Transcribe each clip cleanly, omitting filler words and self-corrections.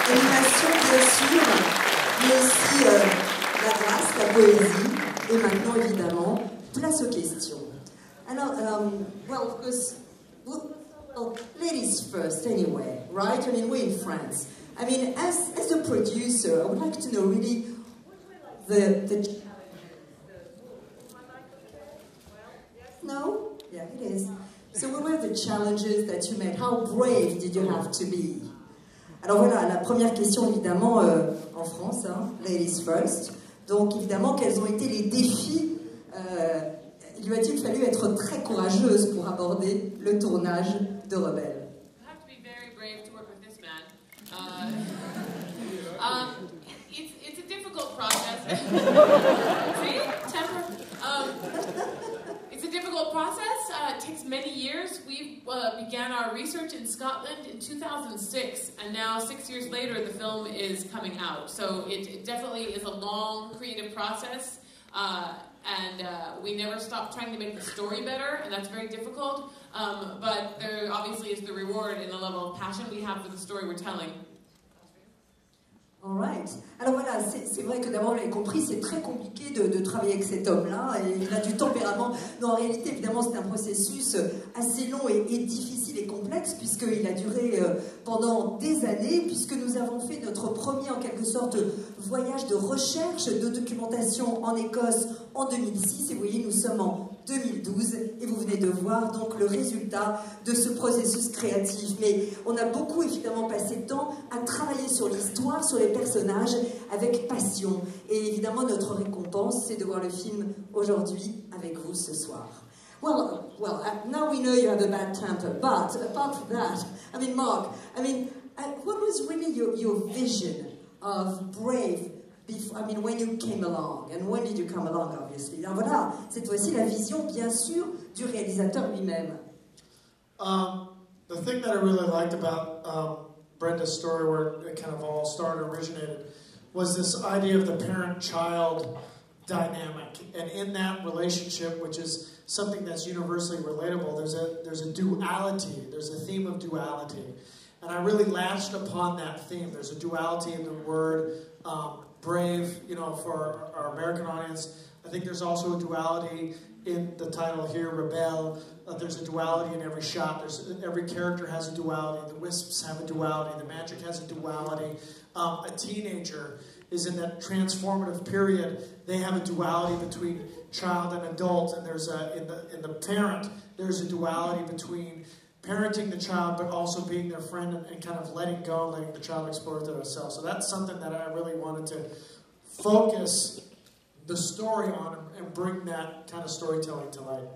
L'animation, bien sûr, mais aussi la grâce, la poésie, et maintenant, évidemment, place aux questions. Alors, well, of course, well, ladies first anyway, right? I mean, we're in France. I mean, as a producer, I would like to know really the No? Yeah, it is. So what were the challenges that you met? How brave did you have to be? Alors voilà, la première question évidemment en France, hein, ladies first. Donc évidemment, quels ont été les défis lui a-t-il fallu être très courageuse pour aborder le tournage de Rebelle? It's a difficult process. See? Temper. It's a difficult process. It takes many years. We began our research in Scotland in 2006, and now 6 years later, the film is coming out. So it definitely is a long creative process, and we never stop trying to make the story better, and that's very difficult. But there obviously is the reward in the level of passion we have for the story we're telling. All right. Alors voilà, c'est vrai que d'abord, vous l'avez compris, c'est très compliqué de travailler avec cet homme-là, et il a du tempérament. Non, en réalité, évidemment, c'est un processus assez long et difficile et complexe, puisqu'il a duré pendant des années, puisque nous avons fait notre premier, en quelque sorte, voyage de recherche, de documentation en Écosse en 2006, et vous voyez, nous sommes en 2012, et vous venez de voir donc le résultat de ce processus créatif. Mais on a beaucoup évidemment passé de temps à travailler sur l'histoire, sur les personnages, avec passion. Et évidemment, notre récompense, c'est de voir le film aujourd'hui avec vous ce soir. Well, now we know you have a bad temper, but apart from that, I mean, Mark, what was really your vision of Brave? I mean, when you came along, and when did you come along, obviously? Alors voilà, cette fois-ci, la vision, bien sûr, du réalisateur lui-même. The thing that I really liked about Brenda's story, where it kind of all originated, was this idea of the parent-child dynamic. And in that relationship, which is something that's universally relatable, there's a duality, there's a theme of duality. And I really latched upon that theme. There's a duality in the word brave, you know, for our American audience. I think there's also a duality in the title here, Rebelle. There's a duality in every shot. Every character has a duality. The wisps have a duality. The magic has a duality. A teenager is in that transformative period. They have a duality between child and adult, and there's in the parent, there's a duality between parenting the child, but also being their friend and kind of letting go, letting the child explore their self. So that's something that I really wanted to focus the story on and bring that kind of storytelling to light.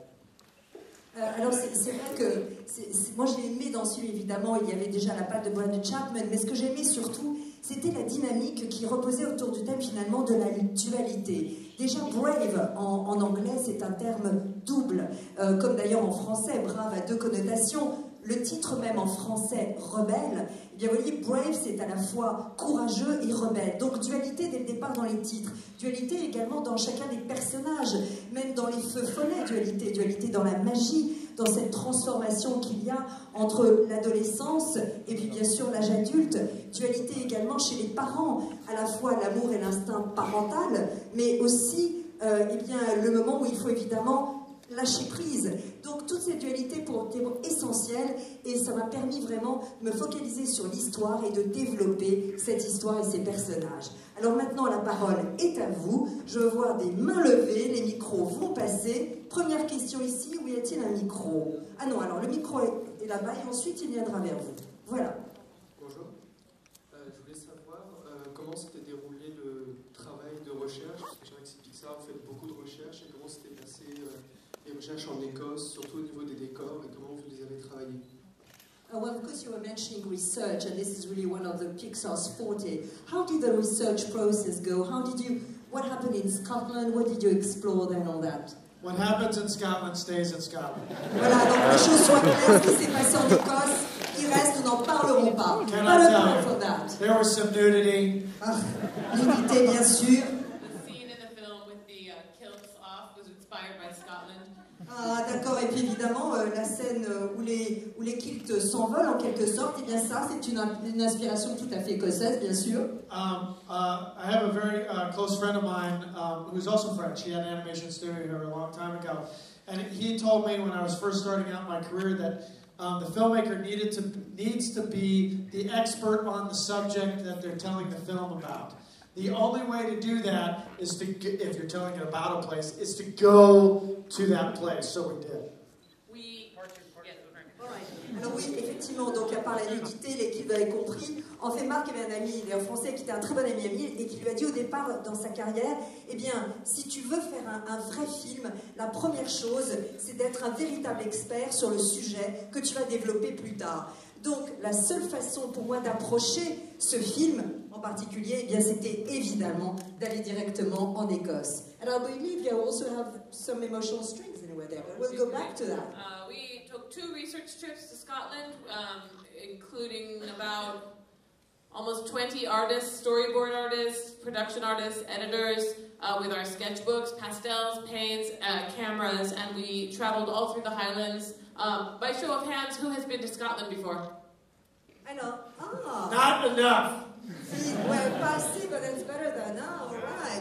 Alors c'est vrai que moi j'ai aimé dans ce film, évidemment il y avait déjà la patte de Brandon Chapman, mais ce que j'aimais surtout c'était la dynamique qui reposait autour du thème finalement de la dualité. Déjà brave en anglais c'est un terme double, comme d'ailleurs en français brave a deux connotations. Le titre même en français, Rebelle, eh bien vous voyez, brave c'est à la fois courageux et rebelle. Donc dualité dès le départ dans les titres. Dualité également dans chacun des personnages, même dans les feux follets, dualité dans la magie, dans cette transformation qu'il y a entre l'adolescence et puis bien sûr l'âge adulte. Dualité également chez les parents, à la fois l'amour et l'instinct parental, mais aussi eh bien, le moment où il faut évidemment lâcher prise. Donc toutes ces dualités étaient essentielles et ça m'a permis vraiment de me focaliser sur l'histoire et de développer cette histoire et ces personnages. Alors maintenant la parole est à vous. Je veux voir des mains levées, les micros vont passer. Première question ici, où y a-t-il un micro? Ah non, alors le micro est là-bas et ensuite il viendra vers vous. Voilà. Bonjour. Je voulais savoir comment s'était déroulé le travail de recherche, parce que je sais que c'est Pixar, vous faites beaucoup de recherches, et comment s'était passé les recherches en Écosse, surtout au niveau des décors, et comment vous les avez travaillés? Well, because you were mentioning research, and this is really one of the Pixar's forte, how did the research process go? What happened in Scotland? What did you explore then on that? What happens in Scotland stays in Scotland. Voilà, donc les choses soient claires, ce qui s'est passé en Écosse, il reste, nous n'en parlerons pas. Can Pas I le tell temps you, for that. there was some nudity. Nudité, bien sûr. The scene in the film with the kilts off was inspired by Scotland. Ah d'accord, et puis évidemment, la scène où les kilts s'envolent en quelque sorte, et bien ça, c'est une inspiration tout à fait écossaise, bien sûr. I have a very close friend of mine who's also French. He had an animation studio here a long time ago. And he told me when I was first starting out my career that the filmmaker needs to be the expert on the subject that they're telling the film about. The only way to do that is to, if you're telling it about a place, is to go to that place. So we did. Alors oui, effectivement, donc à part la nudité, l'équipe, vous avez compris. En fait, Marc avait un ami d'ailleurs français qui était un très bon ami et qui lui a dit au départ dans sa carrière, eh bien, si tu veux faire un vrai film, la première chose, c'est d'être un véritable expert sur le sujet que tu vas développer plus tard. Donc, la seule façon pour moi d'approcher ce film en particulier, eh bien, c'était évidemment d'aller directement en Écosse. And I believe you also have some emotional strings anywhere there, but we'll go back to that. We took 2 research trips to Scotland, including about almost 20 artists, storyboard artists, production artists, editors, with our sketchbooks, pastels, paints, cameras, and we traveled all through the Highlands. By show of hands, who has been to Scotland before? I know. Ah. Not enough. See, well, passé, but it's better than now.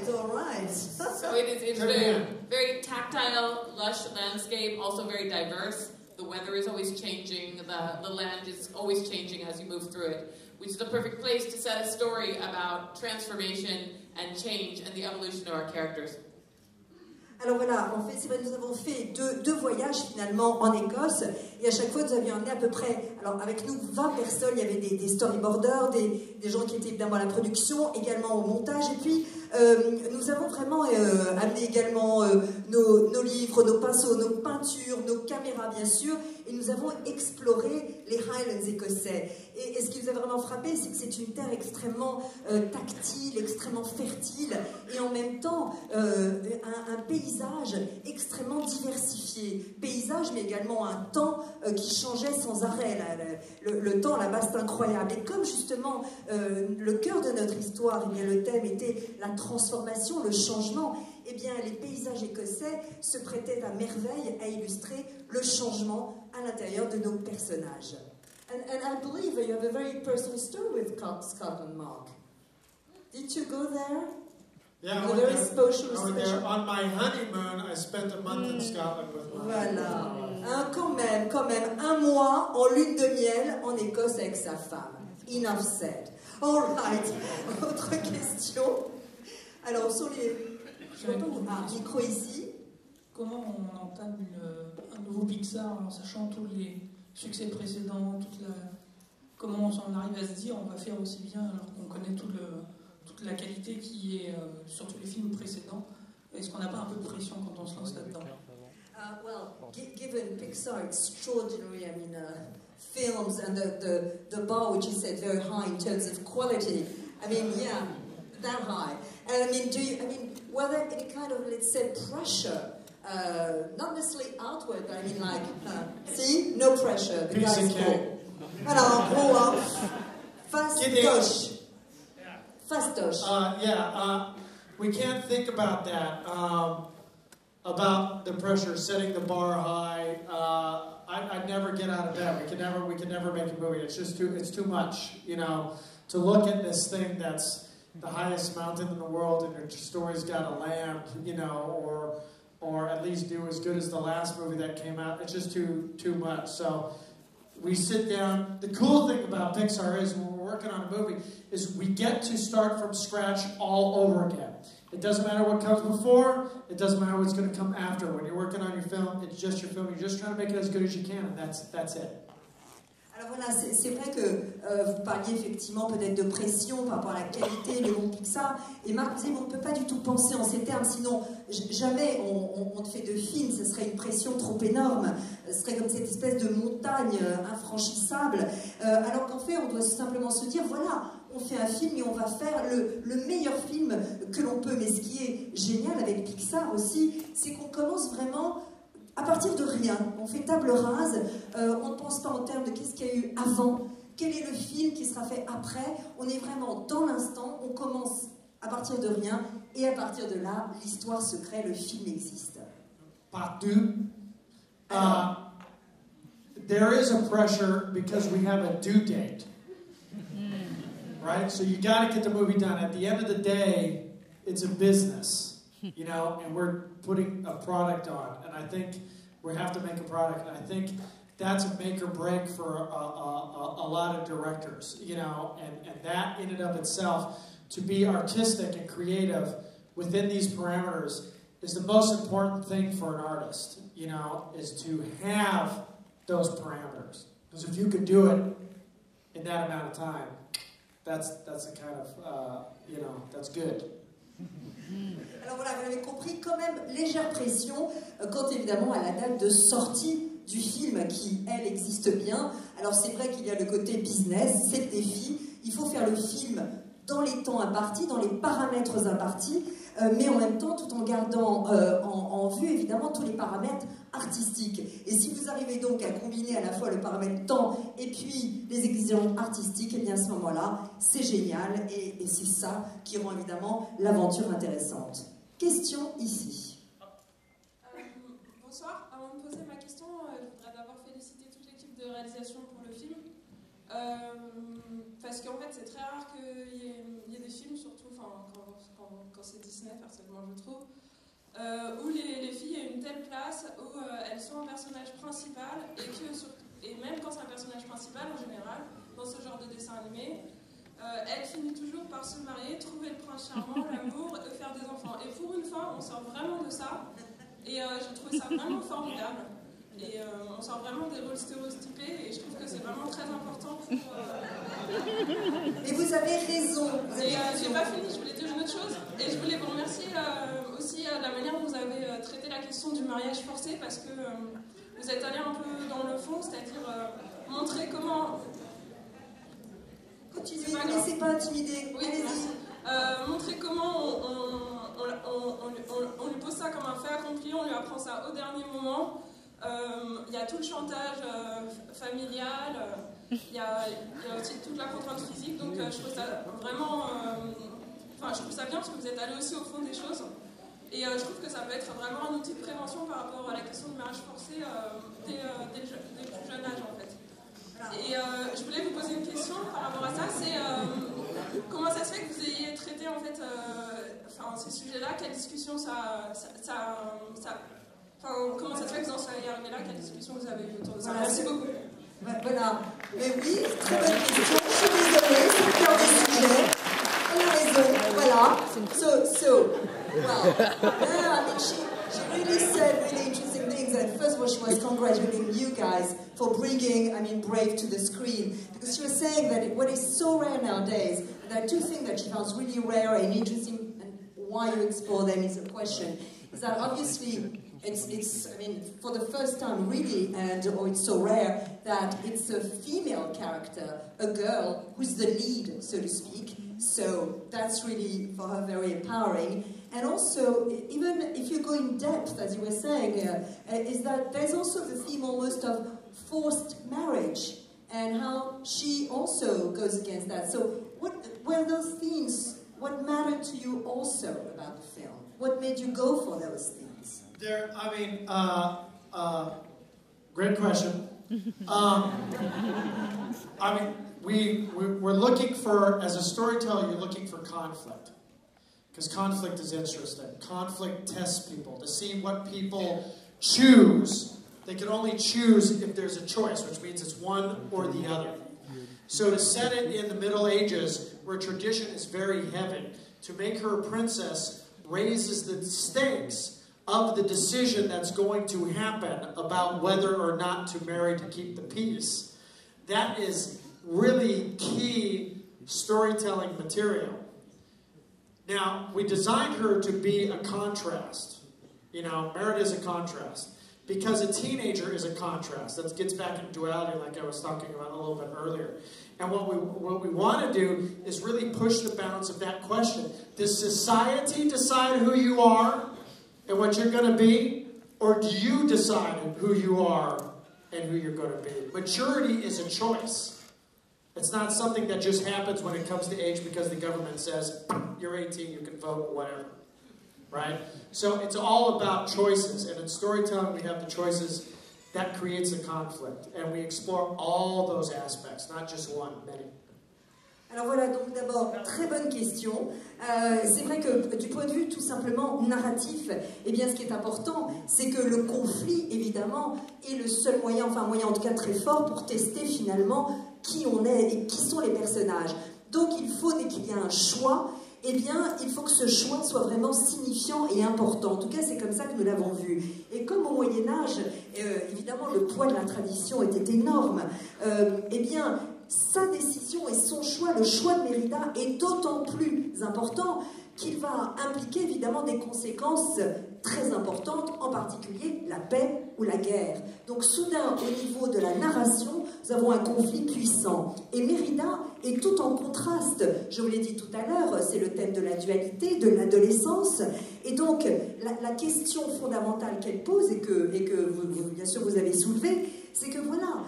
All right. So it's very, very tactile, lush landscape, also very diverse. The weather is always changing, the land is always changing as you move through it, which is the perfect place to set a story about transformation and change and the evolution of our characters. Alors voilà, en fait, c'est vrai, nous avons fait deux voyages finalement en Écosse, et à chaque fois nous avions amené à peu près, alors avec nous 20 personnes, il y avait des storyboarders, des gens qui étaient évidemment à la production, également au montage, et puis nous avons vraiment amené également nos livres, nos pinceaux, nos peintures, nos caméras bien sûr, et nous avons exploré les Highlands écossais. Et ce qui nous a vraiment frappé, c'est que c'est une terre extrêmement tactile, extrêmement fertile, et en même temps un paysage extrêmement diversifié. Paysage, mais également un temps qui changeait sans arrêt. Le temps là-bas, c'est incroyable. Et comme justement le cœur de notre histoire, eh bien, le thème était la transformation, le changement, eh bien, les paysages écossais se prêtaient à merveille à illustrer le changement à l'intérieur de nos personnages. And I believe you have a very personal story with Scotland, Mark. Did you go there? Yeah, a very special. There. On my honeymoon, I spent a month in Scotland with my Voilà. Quand même, un mois en lune de miel en Écosse avec sa femme. Enough said. All right. Autre question. Alors, sur les... micro ici. Comment on entame un nouveau Pixar en sachant tous les succès précédents, comment on arrive à se dire on va faire aussi bien alors qu'on connaît toute la qualité qui est sur tous les films précédents? Est-ce qu'on n'a pas un peu de pression quand on se lance là-dedans? Well, given Pixar extraordinary, films and the bar which is set very high in terms of quality, yeah, that high. And were there any kind of, let's say, pressure? Not necessarily outward, but see, no pressure. The guy's cool. Alors, en gros, fastoche. Fastoche. We can't think about that. About the pressure, setting the bar high. I'd never get out of bed. We could never make a movie. It's too much, to look at this thing that's the highest mountain in the world and your story's got to land, or at least do as good as the last movie that came out. It's just too much. So we sit down. The cool thing about Pixar is when we're working on a movie is we get to start from scratch all over again. It doesn't matter what comes before, it doesn't matter what's going to come after. When you're working on your film, it's just your film. You're just trying to make it as good as you can, and that's it. Alors voilà, c'est vrai que vous parliez effectivement peut-être de pression par rapport à la qualité, le monde Pixar, et Marc disait on ne peut pas du tout penser en ces termes, sinon jamais on fait de film, ce serait une pression trop énorme, ce serait comme cette espèce de montagne infranchissable, alors qu'en fait on doit simplement se dire voilà, on fait un film et on va faire le meilleur film que l'on peut. Mais ce qui est génial avec Pixar aussi, c'est qu'on commence vraiment à partir de rien. On fait table rase, on ne pense pas en termes de qu'est-ce qu'il y a eu avant, quel est le film qui sera fait après. On est vraiment dans l'instant, on commence à partir de rien, et à partir de là, l'histoire se crée, le film existe. Partout. There is a pressure because we have a due date. Right? So you got to get the movie done. At the end of the day, it's a business, you know, and we're putting a product on. And I think we have to make a product. And I think that's a make or break for a lot of directors, you know, and that in and of itself, to be artistic and creative within these parameters is the most important thing for an artist, you know, is to have those parameters. Because if you could do it in that amount of time, that's a kind of, you know, that's good. Alors voilà, vous l'avez compris, quand même légère pression quant évidemment à la date de sortie du film qui, elle, existe bien. Alors c'est vrai qu'il y a le côté business, c'est le défi. Il faut faire le film dans les temps impartis, dans les paramètres impartis, mais en même temps tout en gardant en vue évidemment tous les paramètres artistiques. Et si vous arrivez donc à combiner à la fois le paramètre temps et puis les exigences artistiques, et bien à ce moment-là, c'est génial et c'est ça qui rend évidemment l'aventure intéressante. Question ici. Bonsoir, avant de poser ma question, je voudrais d'abord féliciter toute l'équipe de réalisation pour le film. Parce qu'en fait c'est très rare qu'il y ait des films, surtout quand c'est Disney, personnellement je trouve, où les filles aient une telle place, où elles sont un personnage principal, et même quand c'est un personnage principal en général, dans ce genre de dessin animé, elle finit toujours par se marier, trouver le prince charmant, l'amour, et faire des enfants. Et pour une fois, on sort vraiment de ça, et j'ai trouvé ça vraiment formidable. Et on sort vraiment des rôles stéréotypés et je trouve que c'est vraiment très important pour... Et vous avez raison. J'ai pas fini, je voulais dire une autre chose. Et je voulais vous remercier aussi de la manière dont vous avez traité la question du mariage forcé parce que vous êtes allé un peu dans le fond, c'est-à-dire montrer comment... Continuez, ne laissez pas intimider. Oui, merci. Montrer comment on lui pose ça comme un fait accompli, on lui apprend ça au dernier moment. Il y a tout le chantage familial, il y a aussi toute la contrainte physique, donc je trouve ça vraiment... je trouve ça bien parce que vous êtes allé aussi au fond des choses. Et je trouve que ça peut être vraiment un outil de prévention par rapport à la question du mariage forcé dès le plus jeune âge en fait. Et je voulais vous poser une question par rapport à ça, c'est comment ça se fait que vous ayez traité en fait ces sujets-là, quelle discussion comment ça se fait que vous en soyez arrivé là, quelle discussion vous avez eue autour de ça? Merci beaucoup. Voilà, mais oui, très bonne question, je suis désolée, c'est le cœur du sujet. Elle a raison, voilà. I mean, she really said really interesting things. And first of all, she was congratulating you guys for bringing, Brave to the screen. Because she was saying that what is so rare nowadays, there are two things that she found really rare and interesting, and why you explore them is a question, is that obviously it's for the first time really, it's so rare that it's a female character, a girl, who's the lead, so to speak. So that's really, for her, very empowering. And also, even if you go in depth, as you were saying, is that there's also the theme almost of forced marriage, and how she also goes against that. So what were those themes, what mattered to you also about the film? What made you go for those themes? Great question. We're looking for, as a storyteller, you're looking for conflict. Because conflict is interesting. Conflict tests people to see what people choose. They can only choose if there's a choice, which means it's one or the other. So to set it in the Middle Ages, where tradition is very heavy, to make her a princess raises the stakes of the decision that's going to happen about whether or not to marry to keep the peace. That is really key storytelling material. Now, we designed her to be a contrast. You know, Merit is a contrast. Because a teenager is a contrast. That gets back into duality like I was talking about a little bit earlier. And what we want to do is really push the bounds of that question. Does society decide who you are and what you're going to be? Or do you decide who you are and who you're going to be? Maturity is a choice. It's not something that just happens when it comes to age because the government says, you're 18, you can vote, whatever. Right? So it's all about choices. And in storytelling, we have the choices that creates a conflict. And we explore all those aspects, not just one, many. Alors voilà, donc d'abord, très bonne question. C'est vrai que du point de vue tout simplement narratif, eh bien ce qui est important, c'est que le conflit, évidemment, est le seul moyen, enfin un moyen en tout cas très fort pour tester finalement qui on est et qui sont les personnages. Donc il faut, dès qu'il y a un choix, eh bien il faut que ce choix soit vraiment signifiant et important. En tout cas, c'est comme ça que nous l'avons vu. Et comme au Moyen-Âge, évidemment, le poids de la tradition était énorme, eh bien, sa décision et son choix, le choix de Mérida, est d'autant plus important qu'il va impliquer évidemment des conséquences très importantes, en particulier la paix ou la guerre. Donc soudain, au niveau de la narration, nous avons un conflit puissant. Et Mérida est tout en contraste. Je vous l'ai dit tout à l'heure, c'est le thème de la dualité, de l'adolescence. Et donc, la question fondamentale qu'elle pose, et que vous, bien sûr, vous avez soulevée, c'est que voilà,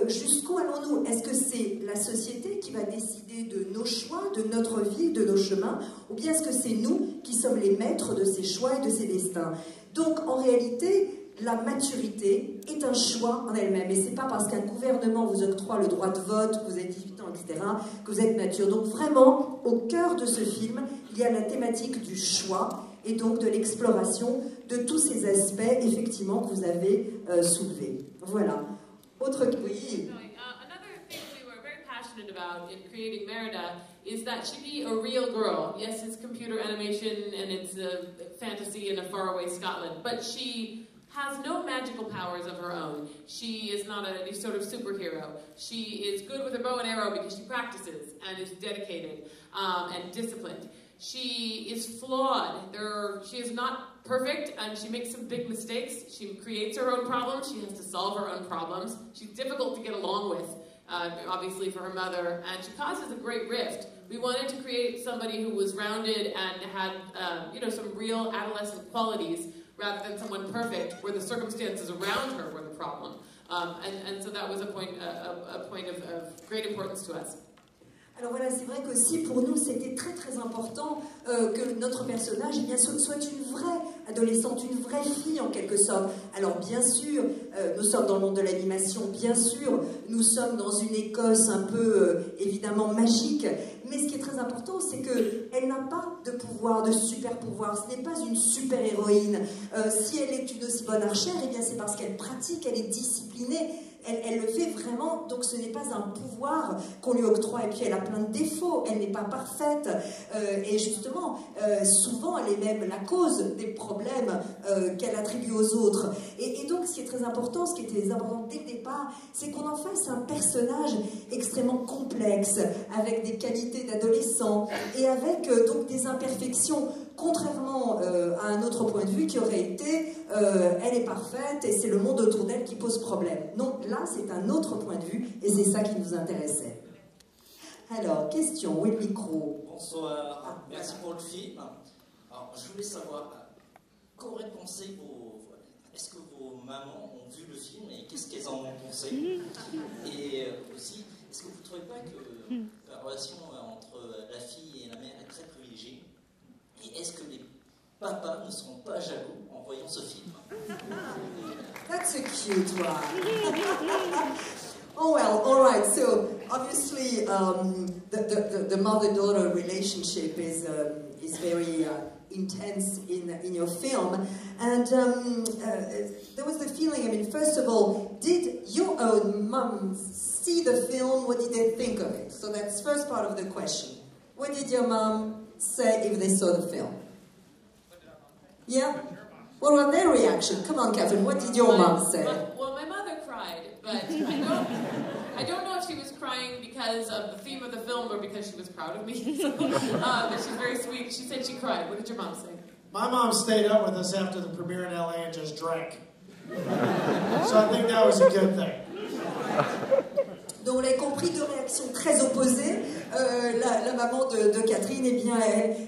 jusqu'où allons-nous? Est-ce que c'est la société qui va décider de nos choix, de notre vie, de nos chemins, ou bien est-ce que c'est nous qui sommes les maîtres de ces choix et de ces destins? Donc, en réalité, la maturité est un choix en elle-même. Et c'est pas parce qu'un gouvernement vous octroie le droit de vote, que vous avez 18 ans, etc., que vous êtes mature. Donc, vraiment, au cœur de ce film, il y a la thématique du choix et donc de l'exploration de tous ces aspects, effectivement, que vous avez soulevés. Voilà. Autre... Oui. Another thing we were very passionate about in creating Merida is that she be a real girl. Yes, it's computer animation and it's a fantasy in a faraway Scotland, but she has no magical powers of her own. She is not a sort of superhero. She is good with her bow and arrow because she practices and is dedicated and disciplined. She is flawed. She is not perfect, and she makes some big mistakes. She creates her own problems. She has to solve her own problems. She's difficult to get along with, obviously for her mother, and she causes a great rift. We wanted to create somebody who was rounded and had, some real adolescent qualities, rather than someone perfect, where the circumstances around her were the problem. And so that was a point of great importance to us. Alors voilà, c'est vrai qu'aussi pour nous, c'était très très important que notre personnage soit une vraie adolescente, une vraie fille en quelque sorte. Alors bien sûr, nous sommes dans le monde de l'animation, bien sûr, nous sommes dans une Écosse un peu évidemment magique, mais ce qui est très important, c'est qu'elle n'a pas de pouvoir, de super pouvoir, ce n'est pas une super héroïne. Si elle est une aussi bonne archère, eh bien c'est parce qu'elle pratique, elle est disciplinée. Elle le fait vraiment, donc ce n'est pas un pouvoir qu'on lui octroie, et puis elle a plein de défauts, elle n'est pas parfaite, et justement, souvent elle est même la cause des problèmes qu'elle attribue aux autres. Et donc ce qui est très important, ce qui était important dès le départ, c'est qu'on en fasse un personnage extrêmement complexe, avec des qualités d'adolescent, et avec donc des imperfections, contrairement à un autre point de vue qui aurait été elle est parfaite et c'est le monde autour d'elle qui pose problème. Non, là c'est un autre point de vue et c'est ça qui nous intéressait. Alors, question, où est le micro? Bonsoir, merci pour le film. Alors, je voulais savoir, qu'auraient pensé est-ce que vos mamans ont vu le film et qu'est-ce qu'elles en ont pensé? Et aussi, est-ce que vous ne trouvez pas que la relation entre la fille et la mère est très privilégiée? Et est-ce que les papas ne seront pas jaloux en voyant ce film? That's a cute one. Oh well, all right. So obviously, the mother-daughter relationship is very intense in your film, and there was the feeling. I mean, first of all, did your own mum see the film? What did they think of it? So that's first part of the question. What did your mum say if they saw the film? Yeah? What was their reaction? Come on, Catherine, what did your mom say? Well, my mother cried, but I don't know if she was crying because of the theme of the film or because she was proud of me. But she's very sweet. She said she cried. What did your mom say? My mom stayed up with us after the premiere in LA and just drank. So I think that was a good thing. Donc, on a compris deux réactions très opposées. La maman de Catherine, eh bien,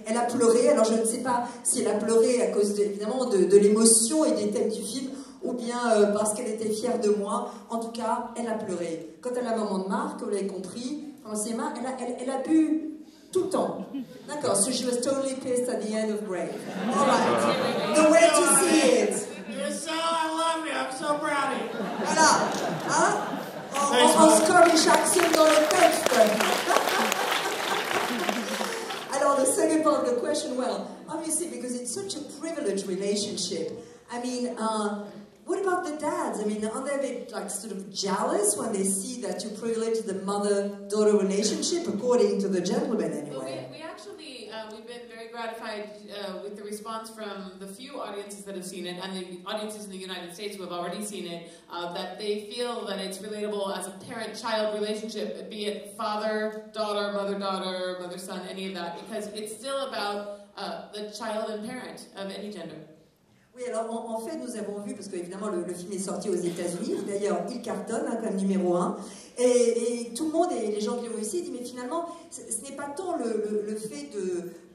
elle a pleuré. Alors, je ne sais pas si elle a pleuré à cause, évidemment, de l'émotion et des thèmes du film, ou bien parce qu'elle était fière de moi. En tout cas, elle a pleuré. Quant à la maman de Marc, vous l'avez compris, elle a bu tout le temps. D'accord, so she was totally pissed at the end of Brave. All right, the way to see it. You're so, I love you, I'm so brownie. Voilà, hein? On Scottish accent dans le texte. Alors, the second part of the question, well, obviously because it's such a privileged relationship. I mean, what about the dads? I mean, aren't they a bit like sort of jealous when they see that you privilege the mother-daughter relationship, according to the gentleman anyway? We actually, we've been very gratified with the response from the few audiences that have seen it, and the audiences in the United States who have already seen it, that they feel that it's relatable as a parent-child relationship, be it father-daughter, mother-daughter, mother-son, any of that, because it's still about the child and parent of any gender. Oui, alors en fait, nous avons vu, parce qu'évidemment le film est sorti aux États-Unis, d'ailleurs il cartonne hein, comme numéro 1, et tout le monde, et les gens qui l'ont ici, disent mais finalement, ce n'est pas tant le fait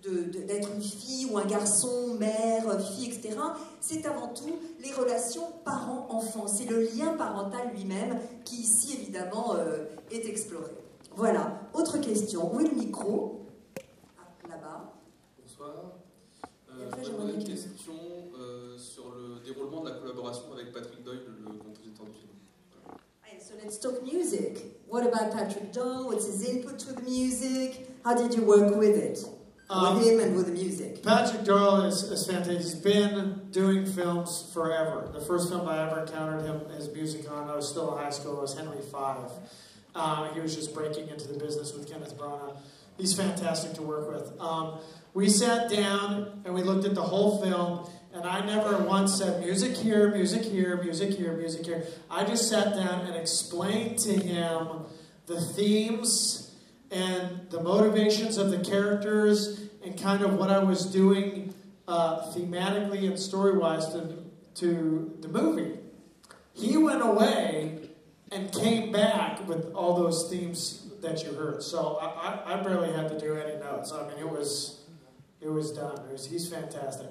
d'être une fille ou un garçon, mère, fille, etc. C'est avant tout les relations parents-enfants. C'est le lien parental lui-même qui ici, évidemment, est exploré. Voilà. Autre question. Où est le micro? Là-bas. Bonsoir. Après, j'aimerais une question sur le déroulement de la collaboration avec Patrick Doyle, le compositeur du film. So let's talk music. What about Patrick Doyle? What's his input to the music? How did you work with it? With him and with the music? Patrick Doyle is fantastic. He's been doing films forever. The first film I ever encountered his music on, I was still in high school, was Henry V. He was just breaking into the business with Kenneth Branagh. He's fantastic to work with. We sat down and we looked at the whole film, and I never once said, music here, music here, music here, music here. I just sat down and explained to him the themes and the motivations of the characters and kind of what I was doing thematically and story-wise to the movie. He went away and came back with all those themes that you heard. So I barely had to do any notes. I mean, it was done. He's fantastic.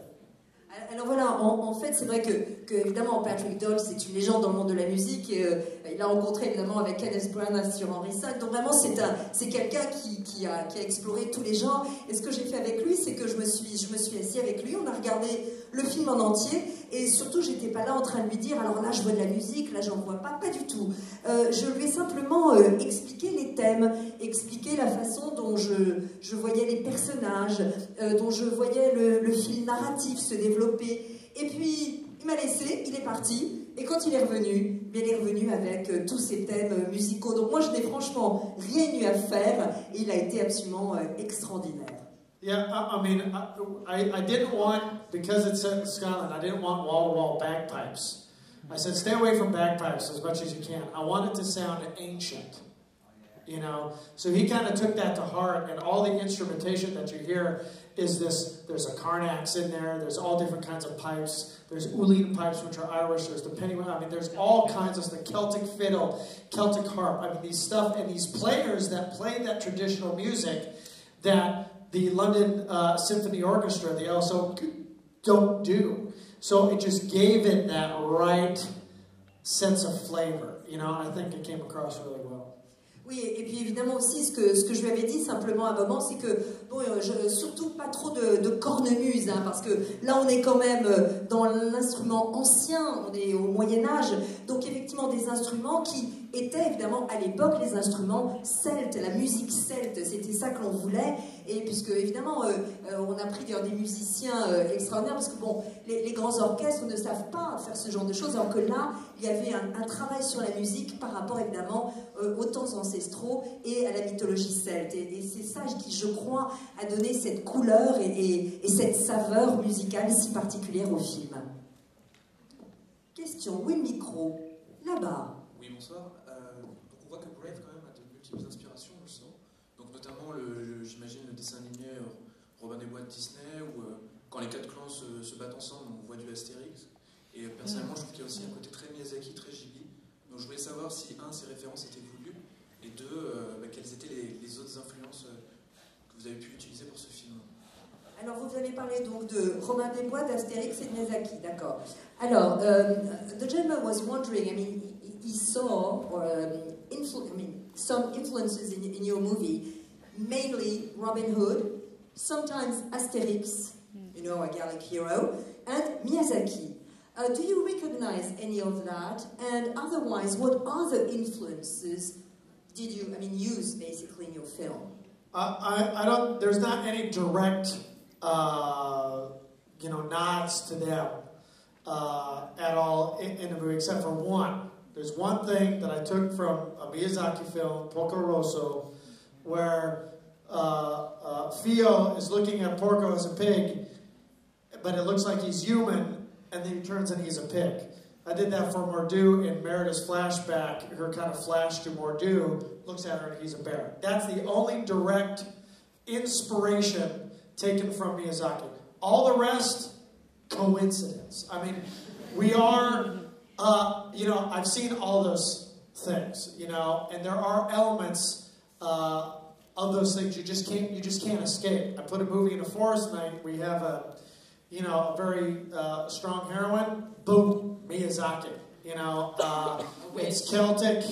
Alors voilà, en fait, c'est vrai que évidemment, Patrick Doyle, c'est une légende dans le monde de la musique. Et, il a rencontré évidemment avec Kenneth Branagh sur Henry V. Donc vraiment, c'est quelqu'un qui a exploré tous les genres. Et ce que j'ai fait avec lui, c'est que je me suis assis avec lui. On a regardé le film en entier. Et surtout, j'étais pas là en train de lui dire, alors là, je vois de la musique, là, j'en vois pas du tout. Je lui ai simplement expliqué les thèmes, expliqué la façon dont je voyais les personnages, dont je voyais le fil narratif se développer. Et puis, il m'a laissé, il est parti. Et quand il est revenu, il est revenu avec tous ces thèmes musicaux. Donc moi, je n'ai franchement rien eu à faire. Et il a été absolument extraordinaire. Yeah, I mean, I didn't want, because it's set in Scotland, I didn't want wall-to-wall bagpipes. I said, stay away from bagpipes as much as you can. I want it to sound ancient, you know? So he kind of took that to heart, and all the instrumentation that you hear is this, there's a Carnax in there, there's all different kinds of pipes, there's Uline pipes, which are Irish, there's the penny, I mean, there's all kinds of, the Celtic fiddle, Celtic harp, I mean, these stuff, and these players that play that traditional music that the London Symphony Orchestra, the LSO, don't do. So it just gave it that right sense of flavor. You know, I think it came across really well. Oui, et puis évidemment aussi, ce que je lui avais dit simplement à un moment, c'est que, bon, surtout pas trop de cornemuse, hein, parce que là on est quand même dans l'instrument ancien, on est au Moyen-Âge, donc effectivement des instruments qui étaient évidemment à l'époque les instruments celtes, la musique celte, c'était ça que l'on voulait, et puisque évidemment on a pris des musiciens extraordinaires, parce que bon, les grands orchestres ne savent pas faire ce genre de choses, alors que là, il y avait un travail sur la musique par rapport évidemment aux temps ancestraux et à la mythologie celte, et c'est ça qui, je crois, a donné cette couleur et cette saveur musicale si particulière au film. Question, oui, le micro, là-bas. Oui, bonsoir. Donc on voit que Brave quand même a de multiples inspirations, je sens. Donc notamment, j'imagine, le dessin animé Robin des Bois de Disney, où quand les quatre clans se battent ensemble, on voit du Astérix. Et personnellement, je trouve qu'il y a aussi un côté très Miyazaki, très Ghibli. Donc je voulais savoir si, un, ces références étaient voulues, et deux, quelles étaient les autres influences que vous avez pu utiliser pour ce film. Alors, vous avez parlé donc de Robin des Bois, d'Astérix et de Miyazaki, d'accord. Alors, the gentleman was wondering, I mean, he saw some influences in your movie, mainly Robin Hood, sometimes Astérix, you know, a Gallic hero, and Miyazaki. Do you recognize any of that? And otherwise, what other influences did you, use basically in your film? I don't. There's not any direct, nods to them at all in the movie, except for one. There's one thing that I took from a Miyazaki film, Porco Rosso, where Fio is looking at Porco as a pig, but it looks like he's human, and then he turns and he's a pig. I did that for Mordu in Merida's flashback. Her kind of flash to Mordu, looks at her and he's a bear. That's the only direct inspiration taken from Miyazaki. All the rest, coincidence. We are, I've seen all those things, and there are elements of those things you just can't escape. I put a movie in a forest night. We have a very strong heroine. Boom, Miyazaki. It's Celtic.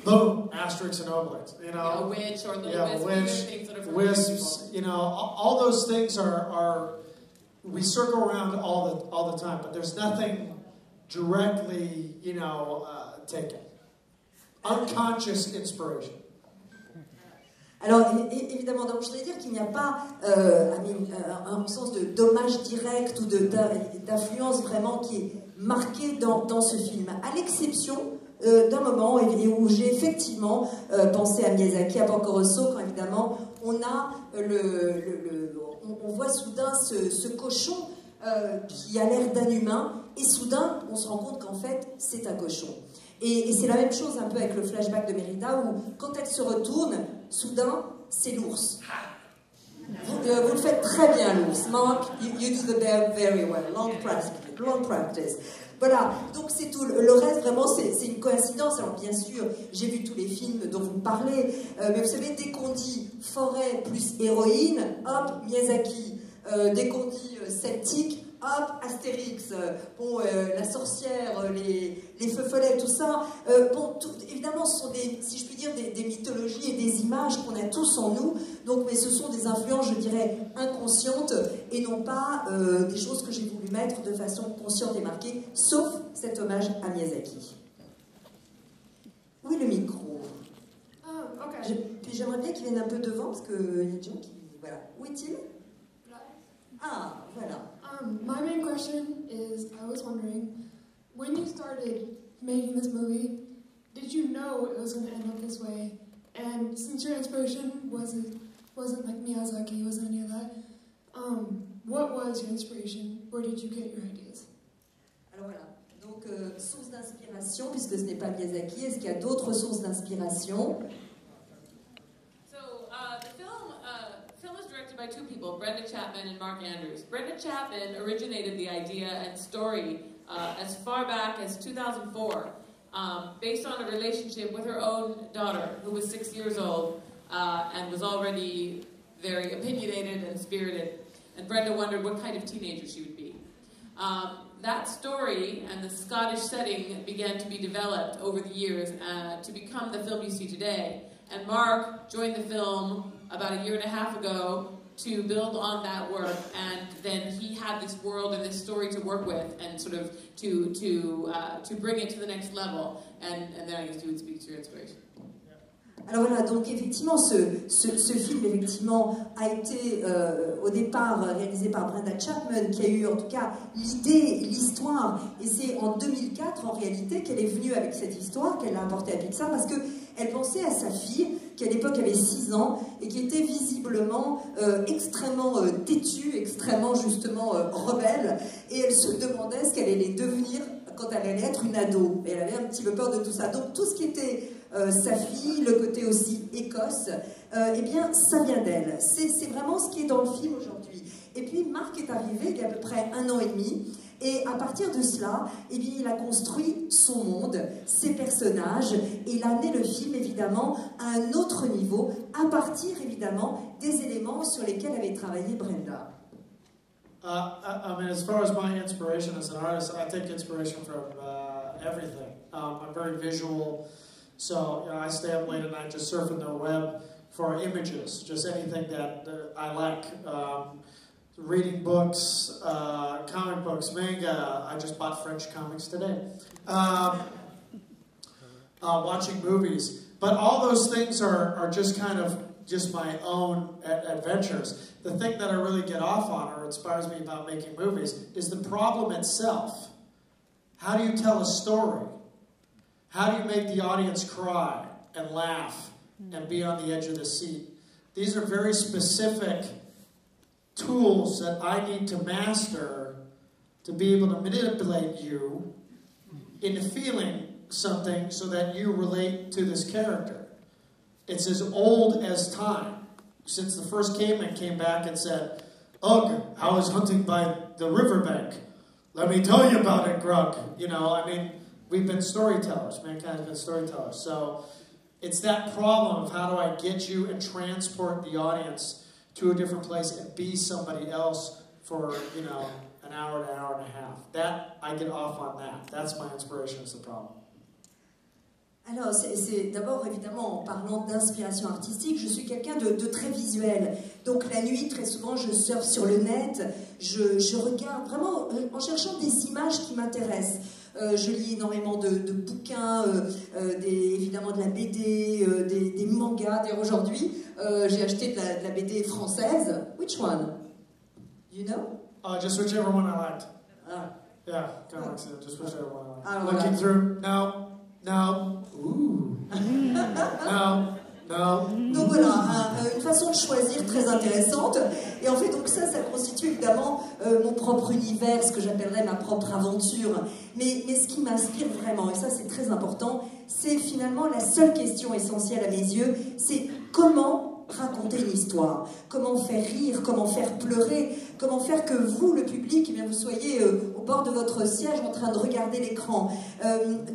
Boom, Asterix and Obelix. A witch or the wisps. All those things are we circle around all the time, but there's nothing directly, taken. Unconscious inspiration. Alors, évidemment, donc je voulais dire qu'il n'y a pas un sens de dommage direct ou d'influence vraiment qui est marqué dans ce film, à l'exception d'un moment où j'ai effectivement pensé à Miyazaki, à Porco Rosso, quand évidemment on a on voit soudain ce cochon qui a l'air d'un humain, et soudain on se rend compte qu'en fait c'est un cochon. Et c'est la même chose un peu avec le flashback de Merida, où quand elle se retourne, soudain, c'est l'ours. Vous le faites très bien, l'ours. Mark, you do the bear very well. Long practice. Voilà, donc c'est tout. Le reste, vraiment, c'est une coïncidence. Alors bien sûr, j'ai vu tous les films dont vous parlez, mais vous savez, dès qu'on dit forêt plus héroïne, hop, Miyazaki. Dès qu'on dit celtique, hop, Astérix, la sorcière, les feux follets, tout ça. Évidemment, ce sont si je puis dire, des mythologies et des images qu'on a tous en nous. Donc, mais ce sont des influences, je dirais, inconscientes et non pas des choses que j'ai voulu mettre de façon consciente et marquée, sauf cet hommage à Miyazaki. Oui, le micro. Okay. Puis j'aimerais bien qu'il vienne un peu devant parce qu'il y a des gens qui. Voilà. Où est-il? Ah, voilà. My main question is, I was wondering, when you started making this movie, did you know it was going to end up this way? And since your inspiration wasn't like Miyazaki, wasn't any of that, what was your inspiration? Where did you get your ideas? Alors voilà, donc source d'inspiration, puisque ce n'est pas Miyazaki, est-ce qu'il y a d'autres sources d'inspiration? By two people, Brenda Chapman and Mark Andrews. Brenda Chapman originated the idea and story as far back as 2004, based on a relationship with her own daughter, who was 6 years old and was already very opinionated and spirited. And Brenda wondered what kind of teenager she would be. That story and the Scottish setting began to be developed over the years to become the film you see today. And Mark joined the film about a year and a half ago to build on that work, and then he had this world and this story to work with, and sort of to bring it to the next level. And then I guess you would speak to your inspiration. Alors voilà, donc effectivement, ce film effectivement a été au départ réalisé par Brenda Chapman, qui a eu en tout cas l'idée, l'histoire, et c'est en 2004 en réalité qu'elle est venue avec cette histoire, qu'elle l'a apportée à Pixar, parce qu'elle pensait à sa fille, qui à l'époque avait 6 ans, et qui était visiblement extrêmement têtue, extrêmement justement rebelle, et elle se demandait ce qu'elle allait devenir quand elle allait être une ado, et elle avait un petit peu peur de tout ça. Donc tout ce qui était sa fille, le côté aussi Écosse, eh bien ça vient d'elle. C'est vraiment ce qui est dans le film aujourd'hui. Et puis Marc est arrivé il y a à peu près 1 an et demi, et à partir de cela, eh bien, il a construit son monde, ses personnages, et il a amené le film évidemment à un autre niveau, à partir évidemment des éléments sur lesquels avait travaillé Brenda. I mean, as far as my inspiration as an artist, I take inspiration from everything. I'm very visual, so I stay up late at night just surfing the web for images, just anything that I like. reading books, comic books, manga. I just bought French comics today. Watching movies. But all those things are just kind of just my own adventures. The thing that I really get off on or inspires me about making movies is the problem itself. How do you tell a story? How do you make the audience cry and laugh and be on the edge of the seat? These are very specific tools that I need to master to be able to manipulate you into feeling something so that you relate to this character. It's as old as time. Since the first caveman came back and said, "Ugh, I was hunting by the riverbank. Let me tell you about it, Grug." You know, I mean, we've been storytellers. Mankind has been storytellers. So it's that problem of how do I get you and transport the audience to a different place and be somebody else for, you know, an hour to an hour and a half. That, I get off on that. That's my inspiration, is the problem. Alors, c'est d'abord, évidemment, en parlant d'inspiration artistique, je suis quelqu'un de très visuel. Donc, la nuit, très souvent, je surfe sur le net, je regarde vraiment en cherchant des images qui m'intéressent. Je lis énormément de bouquins, évidemment de la BD, des mangas. D'ailleurs, aujourd'hui, j'ai acheté de la BD française. Which one? You know? Just whichever one I liked. Ah. Yeah, kind of like that. Just whichever one I liked. Ah, Looking voilà. through, no, ooh, no. Donc voilà, une façon de choisir très intéressante. Et en fait, donc ça constitue évidemment mon propre univers, ce que j'appellerais ma propre aventure. Mais ce qui m'inspire vraiment, et ça c'est très important, c'est finalement la seule question essentielle à mes yeux, c'est comment raconter une histoire, comment faire rire, comment faire pleurer, comment faire que vous, le public, eh bien, vous soyez au bord de votre siège en train de regarder l'écran.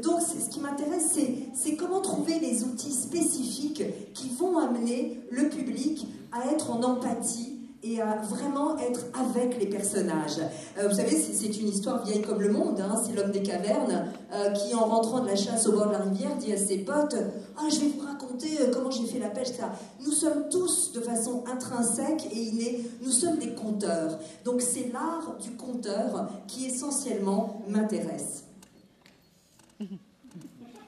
Donc ce qui m'intéresse, c'est comment trouver les outils spécifiques qui vont amener le public à être en empathie et à vraiment être avec les personnages. Vous savez, c'est une histoire vieille comme le monde, hein, c'est l'homme des cavernes qui, en rentrant de la chasse au bord de la rivière, dit à ses potes « Ah, je vais vous raconter comment j'ai fait la pêche, ça. » Nous sommes tous, de façon intrinsèque et innée, nous sommes des conteurs. Donc c'est l'art du conteur qui essentiellement m'intéresse.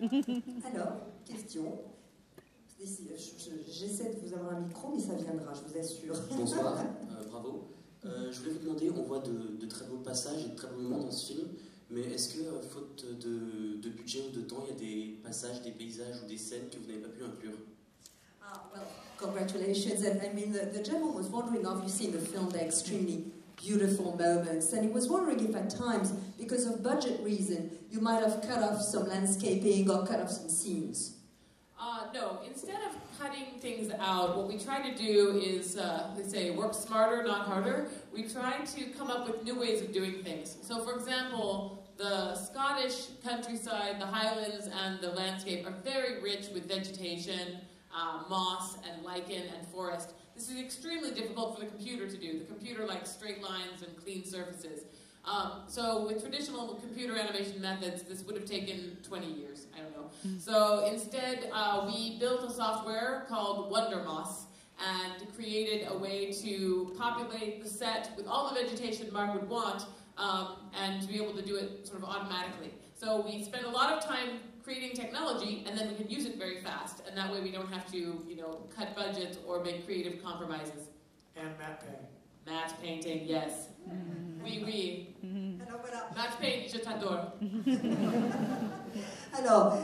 Alors, question. J'essaie de vous avoir un micro, mais ça viendra, je vous assure. Bonsoir, bravo. Je voulais vous demander, on voit de très beaux passages et de très beaux moments dans ce film, mais est-ce que, faute de budget ou de temps, il y a des passages, des paysages ou des scènes que vous n'avez pas pu inclure? Well, congratulations. And I mean, the gentleman was wondering, obviously, in the film, they're extremely beautiful moments, and he was wondering if at times, because of budget reason, you might have cut off some landscaping or cut off some scenes. No, instead of cutting things out, what we try to do is, they say, work smarter, not harder. We try to come up with new ways of doing things. So, for example, the Scottish countryside, the highlands, and the landscape are very rich with vegetation, moss, and lichen, and forest. This is extremely difficult for the computer to do. The computer likes straight lines and clean surfaces. So with traditional computer animation methods, this would have taken 20 years, I don't know. So instead, we built a software called WonderMoss and created a way to populate the set with all the vegetation Mark would want and to be able to do it sort of automatically. So we spend a lot of time creating technology and then we can use it very fast, and that way we don't have to, you know, cut budget or make creative compromises. And matte painting. Matte painting, yes. Oui, oui. Alors voilà. Matte paint, je t'adore. Alors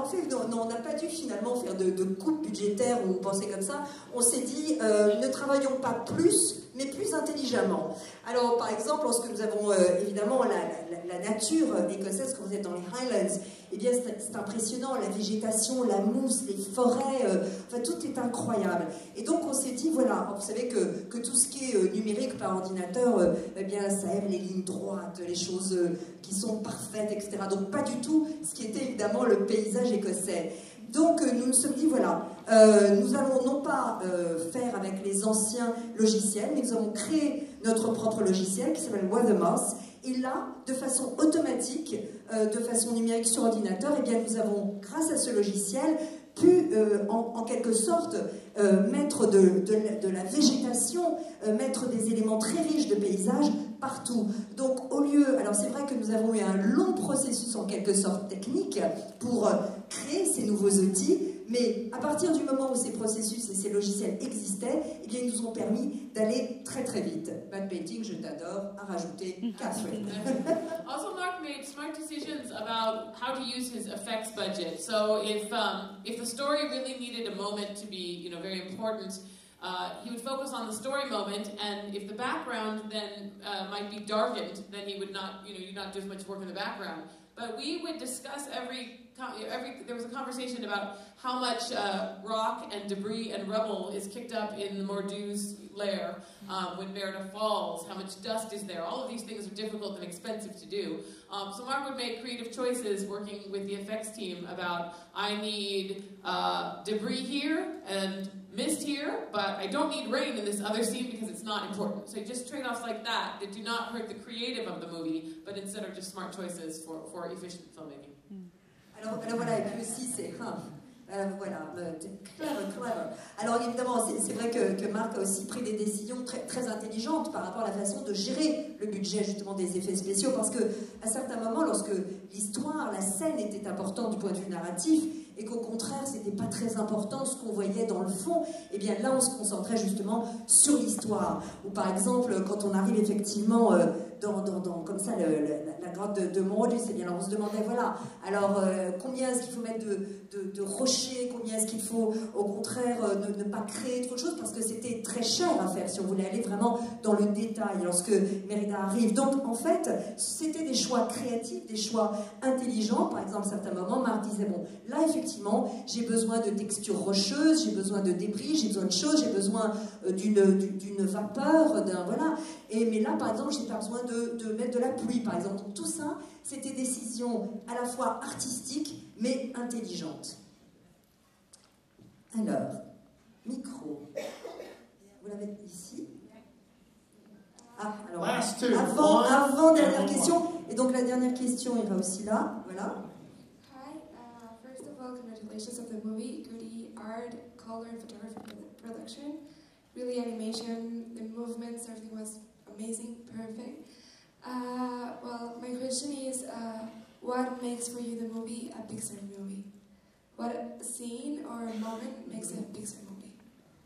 en fait, non, on n'a pas dû finalement faire de coupes budgétaires ou penser comme ça. On s'est dit, ne travaillons pas plus, mais plus intelligemment. Alors, par exemple, lorsque nous avons évidemment la nature écossaise, quand vous êtes dans les Highlands, eh bien, c'est impressionnant, la végétation, la mousse, les forêts, enfin, tout est incroyable. Et donc, on s'est dit, voilà, vous savez que tout ce qui est numérique par ordinateur, eh bien, ça aime les lignes droites, les choses qui sont parfaites, etc. Donc, pas du tout ce qui était évidemment le paysage écossais. Donc nous nous sommes dit, voilà, nous allons non pas faire avec les anciens logiciels, mais nous avons créé notre propre logiciel qui s'appelle WonderMoss. Et là, de façon automatique, de façon numérique sur ordinateur, eh bien, nous avons, grâce à ce logiciel, pu en quelque sorte mettre de la végétation, mettre des éléments très riches de paysages partout. Donc au lieu, alors c'est vrai que nous avons eu un long processus en quelque sorte technique pour créer ces nouveaux outils, mais à partir du moment où ces processus et ces logiciels existaient, eh bien ils nous ont permis d'aller très très vite. Bad painting, je t'adore, à rajouter Catherine. Also, Mark made smart decisions about how to use his effects budget. So if the story really needed a moment to be, very important, he would focus on the story moment, and if the background then might be darkened, then he would not, you'd not do as much work in the background. But we would discuss there was a conversation about how much rock and debris and rubble is kicked up in the Mordu's lair when Merida falls, how much dust is there. All of these things are difficult and expensive to do. So Mark would make creative choices working with the effects team about, I need debris here and mist here, but I don't need rain in this other scene because it's not important. So just trade-offs like that do not hurt the creative of the movie, but instead are just smart choices for efficient filmmaking. Alors voilà, et puis aussi c'est... voilà, clever. Alors évidemment, c'est vrai que Marc a aussi pris des décisions très intelligentes par rapport à la façon de gérer le budget justement des effets spéciaux, parce que à certains moments, lorsque l'histoire, la scène était importante du point de vue narratif, et qu'au contraire, c'était pas très important ce qu'on voyait dans le fond, et bien là, on se concentrait justement sur l'histoire. Ou par exemple, quand on arrive effectivement dans comme ça la grotte de Mordu, c'est bien, alors on se demandait, voilà, alors combien est-ce qu'il faut mettre de rochers, combien est-ce qu'il faut au contraire ne pas créer trop de choses, parce que c'était très cher à faire si on voulait aller vraiment dans le détail lorsque Merida arrive. Donc en fait, c'était des choix créatifs, des choix intelligents. Par exemple, à certains moments, Marc disait, bon, là effectivement, j'ai besoin de textures rocheuses, j'ai besoin de débris, j'ai besoin de choses, j'ai besoin d'une vapeur, voilà. Mais là, par exemple, j'ai pas besoin de mettre de la pluie, par exemple. Donc tout ça, c'était des décisions à la fois artistiques, mais intelligentes. Alors, micro. Vous l'avez ici. Ah, alors, avant dernière question. Et donc la dernière question ira aussi là. Voilà. Hi, first of all, congratulations of the movie. Goody art, color, and photography production. Really animation, the movements, everything was amazing, perfect. Well, my question is, what makes for you the movie a Pixar movie? What scene or moment makes a Pixar movie?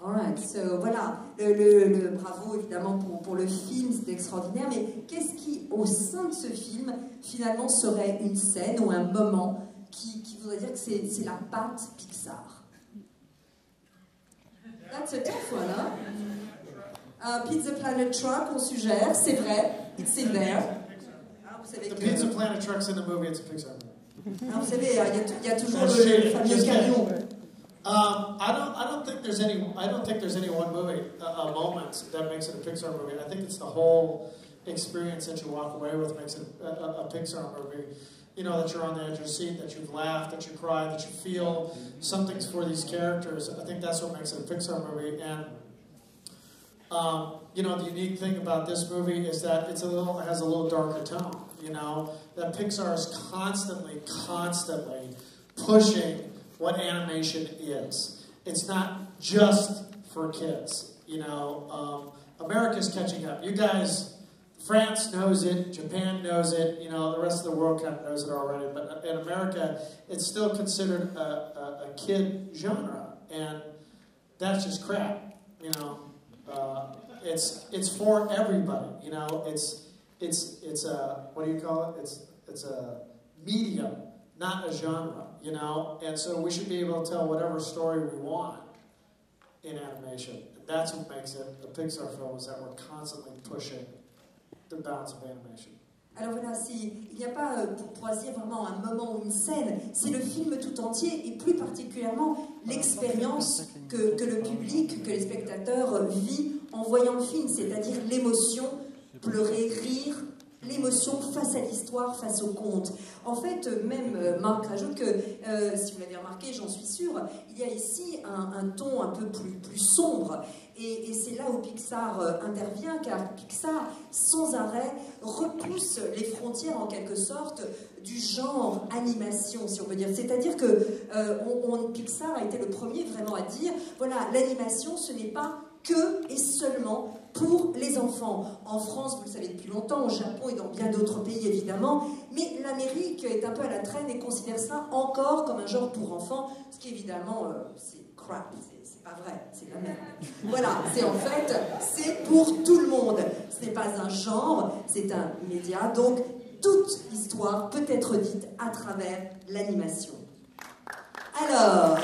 Alright, so voilà, le bravo évidemment pour le film, c'est extraordinaire, mais qu'est-ce qui, au sein de ce film, finalement serait une scène ou un moment qui voudrait dire que c'est la patte Pixar? That's a tough one, hein? Pizza Planet Truck, on suggère, c'est vrai, it's in there. Vous savez the Pizza Planet Truck's in the movie, it's a Pixar movie. Vous savez, il y a toujours le fameux camion. I don't think there's any one movie, a moment that makes it a Pixar movie. I think it's the whole experience that you walk away with makes it a Pixar movie. You know, that you're on the edge of your seat, that you've laughed, that you cried, that you feel something's for these characters. I think that's what makes it a Pixar movie. And you know, the unique thing about this movie is that it has a little darker tone. You know, that Pixar is constantly pushing what animation is. It's not just for kids. You know, America's catching up. You guys, France knows it, Japan knows it, you know, the rest of the world kind of knows it already. But in America, it's still considered a kid genre, and that's just crap. You know, it's for everybody. You know, it's a, what do you call it? It's a medium, not a genre. You know, and so we should be able to tell whatever story we want in animation. That's what makes it a Pixar film, is that we're constantly pushing the bounds of animation. Alors voilà, il n'y a pas, pour choisir vraiment un moment ou une scène, c'est le film tout entier, et plus particulièrement l'expérience que le public, que les spectateurs vit en voyant le film, c'est-à-dire l'émotion, pleurer, rire, l'émotion face à l'histoire, face au conte. En fait, même Marc rajoute que, si vous l'avez remarqué, j'en suis sûre, il y a ici un ton un peu plus sombre. Et c'est là où Pixar intervient, car Pixar, sans arrêt, repousse les frontières, en quelque sorte, du genre animation, si on peut dire. C'est-à-dire que Pixar a été le premier vraiment à dire, voilà, l'animation, ce n'est pas que et seulement pour les enfants. En France, vous le savez depuis longtemps, au Japon et dans bien d'autres pays évidemment, mais l'Amérique est un peu à la traîne et considère ça encore comme un genre pour enfants, ce qui évidemment, c'est crap, c'est pas vrai, c'est la merde. Voilà, c'est pour tout le monde. Ce n'est pas un genre, c'est un média, donc toute histoire peut être dite à travers l'animation. Alors,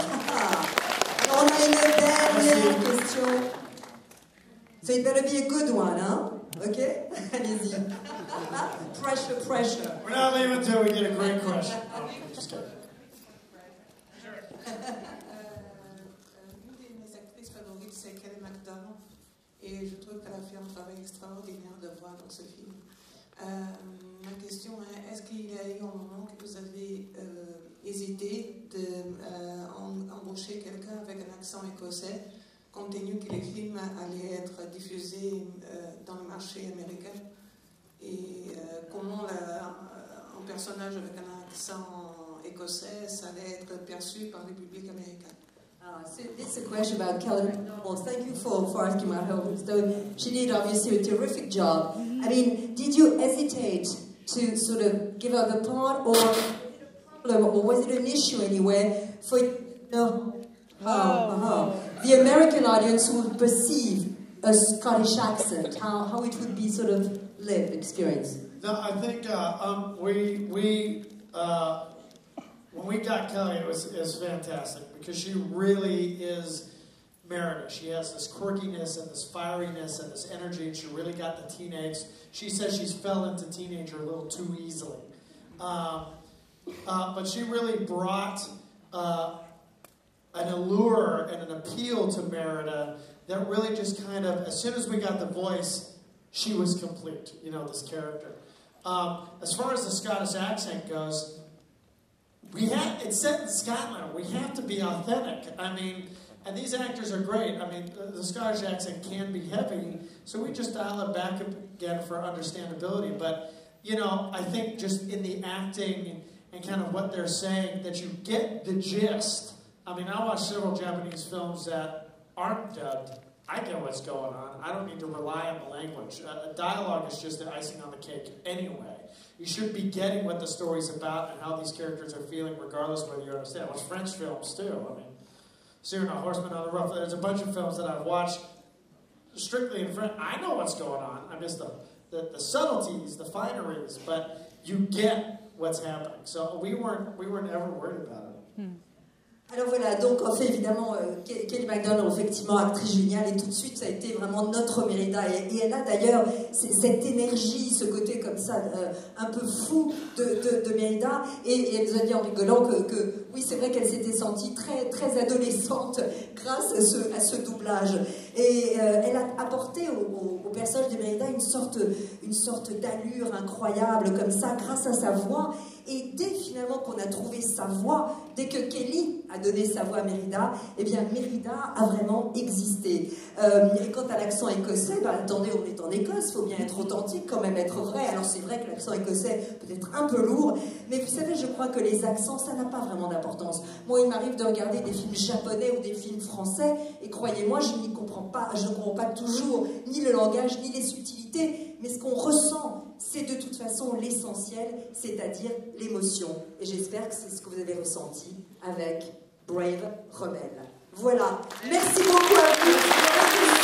on a une dernière question. So it better be a good one, hein? Ok? Allez-y. Pressure, pressure. We're not leaving until we get a great question. Oh, just kidding. Une de mes actrices favorites, c'est Kelly MacDonald. Et je trouve qu'elle a fait un travail extraordinaire de voix dans ce film. Ma question est, est-ce qu'il y a eu un moment que vous avez hésité d'embaucher quelqu'un avec un accent écossais, compte tenu que les films allaient être diffusés dans le marché américain? Et comment un personnage avec un accent écossais, ça allait être perçu par le public américain? So this is a question about Kelly MacDonald. Thank you for asking my help. So she did obviously a terrific job. I mean, did you hesitate to sort of give her the part, or was it an issue anywhere for the American audience would perceive a Scottish accent, how it would be sort of lived experience? No, I think when we got Kelly, it was fantastic because she really is Merida. She has this quirkiness and this fieriness and this energy, and she really got the teenage. She says she's fell into teenager a little too easily. But she really brought an allure and an appeal to Merida that really just kind of, as soon as we got the voice, she was complete, you know, this character. As far as the Scottish accent goes, it's set in Scotland. We have to be authentic. I mean, and these actors are great. I mean, the Scottish accent can be heavy, so we just dial it back again for understandability. But, you know, I think just in the acting and kind of what they're saying, that you get the gist. I mean, I watch several Japanese films that aren't dubbed. I get what's going on. I don't need to rely on the language. Dialogue is just the icing on the cake anyway. You should be getting what the story's about and how these characters are feeling, regardless of whether you understand. I watch French films, too. I mean, Cyrano, Horseman on the Roof. There's a bunch of films that I've watched strictly in French. I know what's going on. I miss the subtleties, the fineries, but you get what's happening. So we weren't ever worried about it. Alors voilà, donc en fait évidemment Kelly MacDonald, effectivement actrice géniale, et tout de suite ça a été vraiment notre Merida, et elle a d'ailleurs cette énergie, ce côté comme ça un peu fou de Merida, et elle nous a dit en rigolant que oui, c'est vrai qu'elle s'était sentie très, très adolescente grâce à ce doublage, et elle a apporté au personnage de Merida une sorte d'allure incroyable comme ça grâce à sa voix. Et dès finalement qu'on a trouvé sa voix, dès que Kelly a donné sa voix à Merida, eh bien Merida a vraiment existé. Et quant à l'accent écossais, bah, attendez, on est en Écosse, il faut bien être authentique, quand même être vrai. Alors c'est vrai que l'accent écossais peut être un peu lourd, mais vous savez, je crois que les accents, ça n'a pas vraiment d'importance. Moi, il m'arrive de regarder des films japonais ou des films français, et croyez-moi, je ne comprends pas toujours ni le langage, ni les subtilités, mais ce qu'on ressent, c'est de toute façon l'essentiel, c'est-à-dire l'émotion. Et j'espère que c'est ce que vous avez ressenti avec Brave, Rebelle. Voilà. Merci beaucoup à vous.